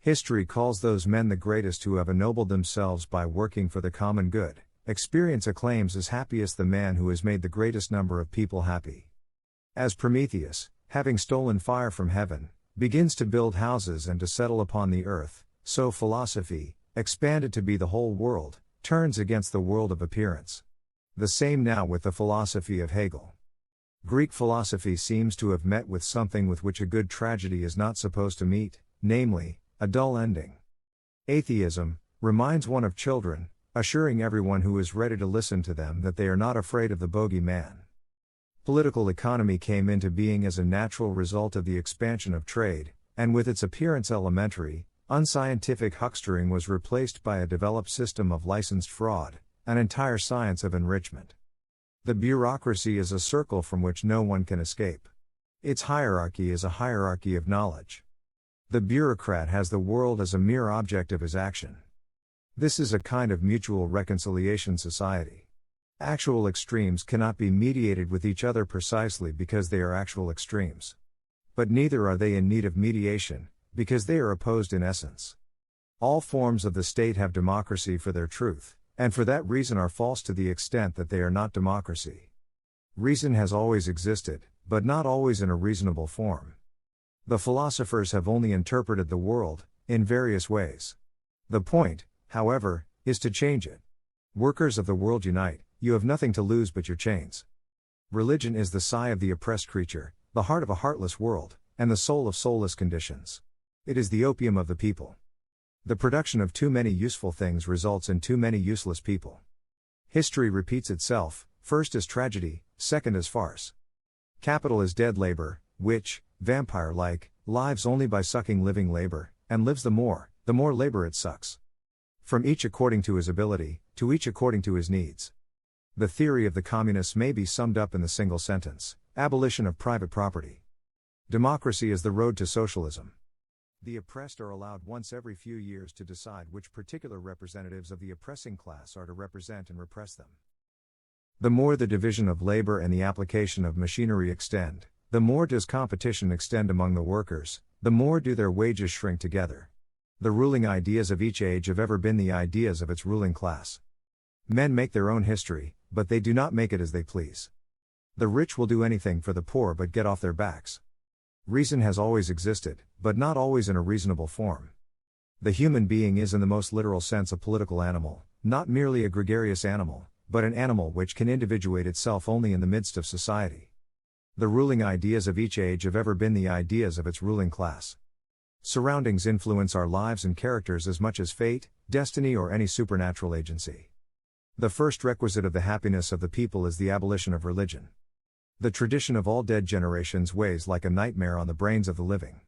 History calls those men the greatest who have ennobled themselves by working for the common good. Experience acclaims as happiest the man who has made the greatest number of people happy. As Prometheus, having stolen fire from heaven, begins to build houses and to settle upon the earth, so philosophy, expanded to be the whole world, turns against the world of appearance. The same now with the philosophy of Hegel. Greek philosophy seems to have met with something with which a good tragedy is not supposed to meet, namely, a dull ending. Atheism reminds one of children, assuring everyone who is ready to listen to them that they are not afraid of the bogey man. Political economy came into being as a natural result of the expansion of trade, and with its appearance elementary, unscientific huckstering was replaced by a developed system of licensed fraud, an entire science of enrichment. The bureaucracy is a circle from which no one can escape. Its hierarchy is a hierarchy of knowledge. The bureaucrat has the world as a mere object of his action. This is a kind of mutual reconciliation society. Actual extremes cannot be mediated with each other precisely because they are actual extremes. But neither are they in need of mediation, because they are opposed in essence. All forms of the state have democracy for their truth, and for that reason are false to the extent that they are not democracy. Reason has always existed, but not always in a reasonable form. The philosophers have only interpreted the world, in various ways. The point, however, is to change it. Workers of the world unite, you have nothing to lose but your chains. Religion is the sigh of the oppressed creature, the heart of a heartless world, and the soul of soulless conditions. It is the opium of the people. The production of too many useful things results in too many useless people. History repeats itself, first as tragedy, second as farce. Capital is dead labor, which, vampire-like, lives only by sucking living labor, and lives the more labor it sucks. From each according to his ability, to each according to his needs. The theory of the communists may be summed up in the single sentence: abolition of private property. Democracy is the road to socialism. The oppressed are allowed once every few years to decide which particular representatives of the oppressing class are to represent and repress them. The more the division of labor and the application of machinery extend, the more does competition extend among the workers, the more do their wages shrink together. The ruling ideas of each age have ever been the ideas of its ruling class. Men make their own history, but they do not make it as they please. The rich will do anything for the poor but get off their backs. Reason has always existed, but not always in a reasonable form. The human being is in the most literal sense a political animal, not merely a gregarious animal, but an animal which can individuate itself only in the midst of society. The ruling ideas of each age have ever been the ideas of its ruling class. Surroundings influence our lives and characters as much as fate, destiny, or any supernatural agency. The first requisite of the happiness of the people is the abolition of religion. The tradition of all dead generations weighs like a nightmare on the brains of the living.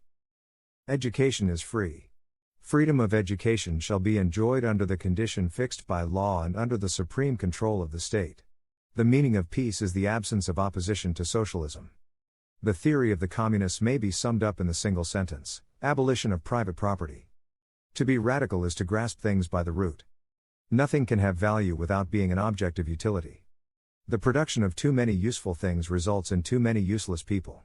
Education is free. Freedom of education shall be enjoyed under the condition fixed by law and under the supreme control of the state. The meaning of peace is the absence of opposition to socialism. The theory of the communists may be summed up in the single sentence: abolition of private property. To be radical is to grasp things by the root. Nothing can have value without being an object of utility. The production of too many useful things results in too many useless people.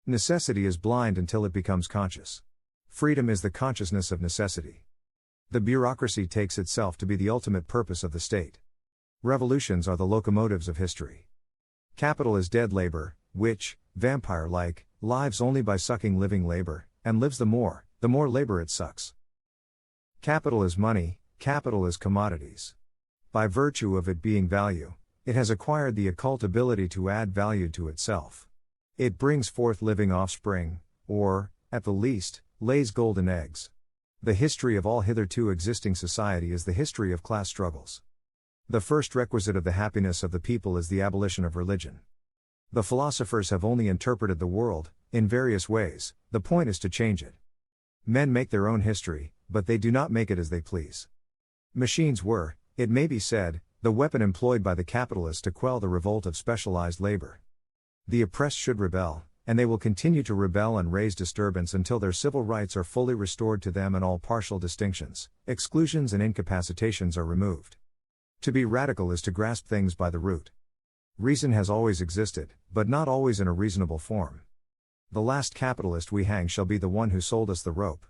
Necessity is blind until it becomes conscious. Freedom is the consciousness of necessity. The bureaucracy takes itself to be the ultimate purpose of the state. Revolutions are the locomotives of history. Capital is dead labor, which, vampire-like, lives only by sucking living labor, and lives the more labor it sucks. Capital is money, capital is commodities. By virtue of it being value, it has acquired the occult ability to add value to itself. It brings forth living offspring, or, at the least, lays golden eggs. The history of all hitherto existing society is the history of class struggles. The first requisite of the happiness of the people is the abolition of religion. The philosophers have only interpreted the world, in various ways, the point is to change it. Men make their own history, but they do not make it as they please. Machines were, it may be said, the weapon employed by the capitalists to quell the revolt of specialized labor. The oppressed should rebel, and they will continue to rebel and raise disturbance until their civil rights are fully restored to them and all partial distinctions, exclusions and incapacitations are removed. To be radical is to grasp things by the root. Reason has always existed, but not always in a reasonable form. The last capitalist we hang shall be the one who sold us the rope.